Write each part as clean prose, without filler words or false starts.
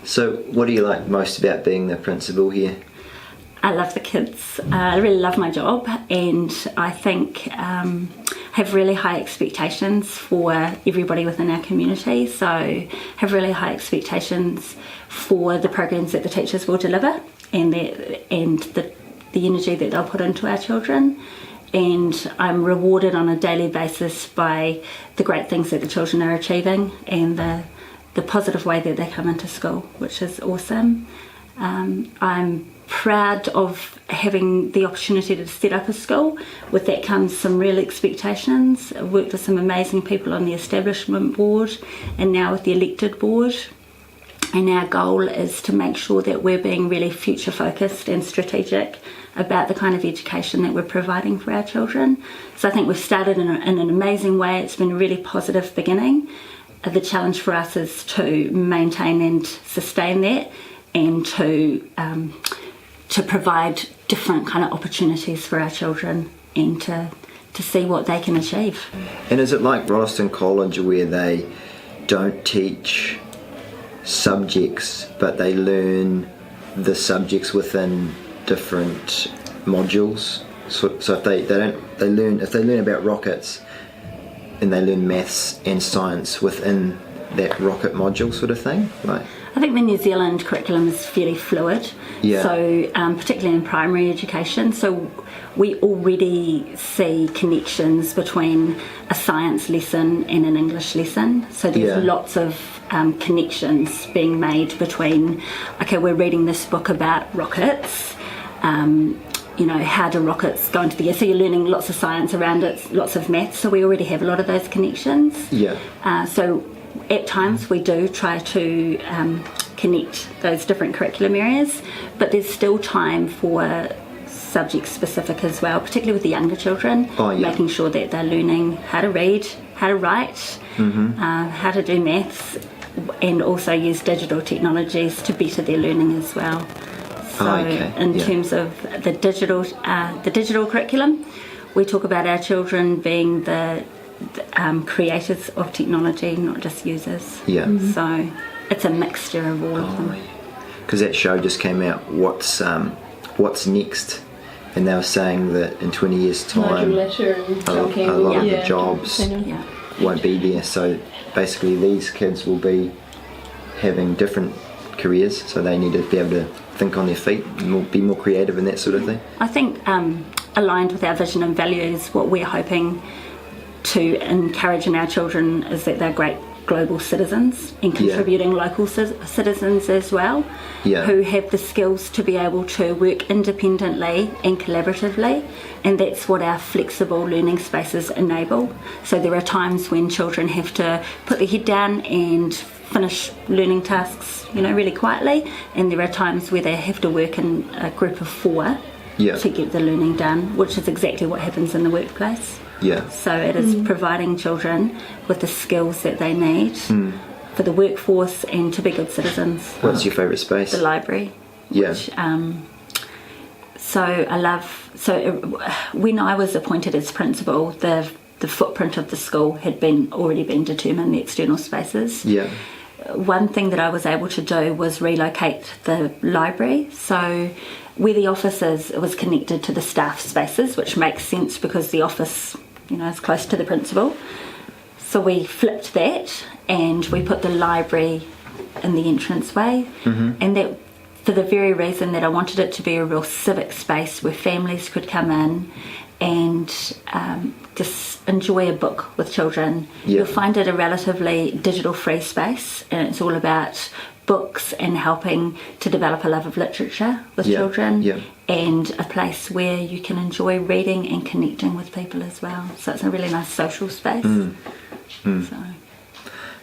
So what do you like most about being the principal here? I love the kids. I really love my job, and I think have really high expectations for everybody within our community. So have really high expectations for the programs that the teachers will deliver, and the energy that they'll put into our children. And I'm rewarded on a daily basis by the great things that the children are achieving and the positive way that they come into school, which is awesome. I'm proud of having the opportunity to set up a school. With that comes some real expectations. I've worked with some amazing people on the establishment board and now with the elected board. And our goal is to make sure that we're being really future focused and strategic about the kind of education that we're providing for our children. So I think we've started in an amazing way. It's been a really positive beginning. The challenge for us is to maintain and sustain that, and to provide different kind of opportunities for our children, and to see what they can achieve. And is it like Rolleston College where they don't teach subjects but they learn the subjects within different modules? So if they learn about rockets, and they learn maths and science within that rocket module sort of thing? Like, I think the New Zealand curriculum is fairly fluid, so particularly in primary education. So we already see connections between a science lesson and an English lesson. So there's lots of connections being made between, okay, we're reading this book about rockets, how do rockets go into the air? So you're learning lots of science around it, lots of maths. So we already have a lot of those connections. So at times we do try to connect those different curriculum areas, but there's still time for subject specific as well, particularly with the younger children, making sure that they're learning how to read, how to write, how to do maths, and also use digital technologies to better their learning as well. So in terms of the digital curriculum, we talk about our children being the creators of technology, not just users. So it's a mixture of all of them. Because that show just came out, What's Next? And they were saying that in 20 years' time, a lot of the jobs won't be there. So basically these kids will be having different careers, so they need to be able to think on their feet and be more creative and that sort of thing. I think aligned with our vision and values, what we're hoping to encourage in our children is that they're great global citizens and contributing local citizens as well, who have the skills to be able to work independently and collaboratively, and that's what our flexible learning spaces enable. So there are times when children have to put their head down and finish learning tasks, really quietly, and there are times where they have to work in a group of 4 to get the learning done, which is exactly what happens in the workplace. So it is providing children with the skills that they need for the workforce and to be good citizens. What's your favourite space? The library. Which, when I was appointed as principal, the footprint of the school had already been determined, the external spaces. One thing that I was able to do was relocate the library. So where the office is, it was connected to the staff spaces, which makes sense because the office, is close to the principal. So we flipped that and we put the library in the entranceway, and that for the very reason that I wanted it to be a real civic space where families could come in and just enjoy a book with children. You'll find it a relatively digital-free space, and it's all about books and helping to develop a love of literature with children, and a place where you can enjoy reading and connecting with people as well. So it's a really nice social space. So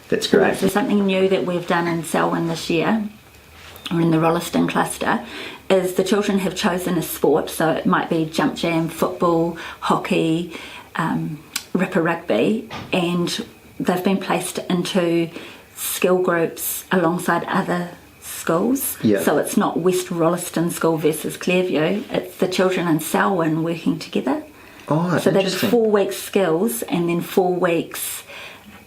that's great. So something new that we've done in Selwyn this year, or in the Rolleston cluster, is the children have chosen a sport. So it might be jump jam, football, hockey, ripper rugby, and they've been placed into skill groups alongside other schools. So it's not West Rolleston School versus Clearview, it's the children in Selwyn working together. So there's 4 weeks skills and then 4 weeks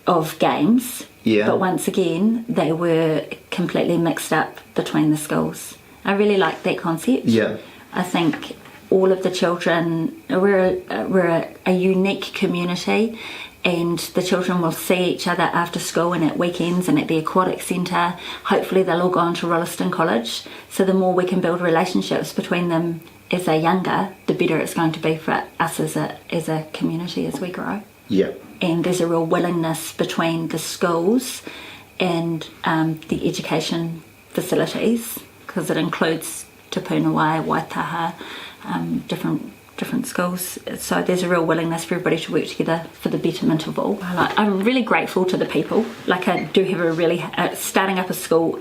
of games. Yeah. But once again, they were completely mixed up between the schools. I really like that concept. Yeah. I think all of the children, we're a unique community, and the children will see each other after school and at weekends and at the aquatic centre. Hopefully they'll all go on to Rolleston College. So the more we can build relationships between them as they're younger, the better it's going to be for us as a community as we grow. Yeah. And there's a real willingness between the schools and the education facilities, because it includes Te Pūnawai, Waitaha, different schools. So there's a real willingness for everybody to work together for the betterment of all. I'm really grateful to the people. Like, I do have a really starting up a school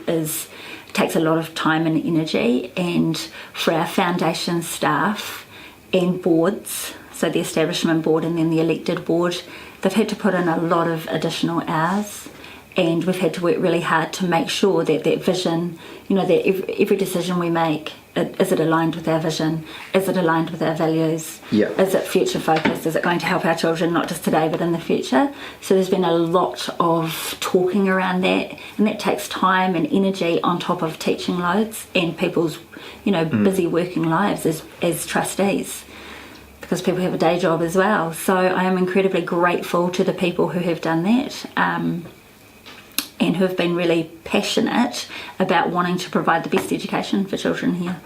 takes a lot of time and energy, and for our foundation staff and boards, so the establishment board and then the elected board, they've had to put in a lot of additional hours, and we've had to work really hard to make sure that vision, that every decision we make, is it aligned with our vision? Is it aligned with our values? Yeah. Is it future focused? Is it going to help our children not just today but in the future? So there's been a lot of talking around that, and that takes time and energy on top of teaching loads and people's busy working lives as trustees, because people have a day job as well. So I am incredibly grateful to the people who have done that, and who have been really passionate about wanting to provide the best education for children here.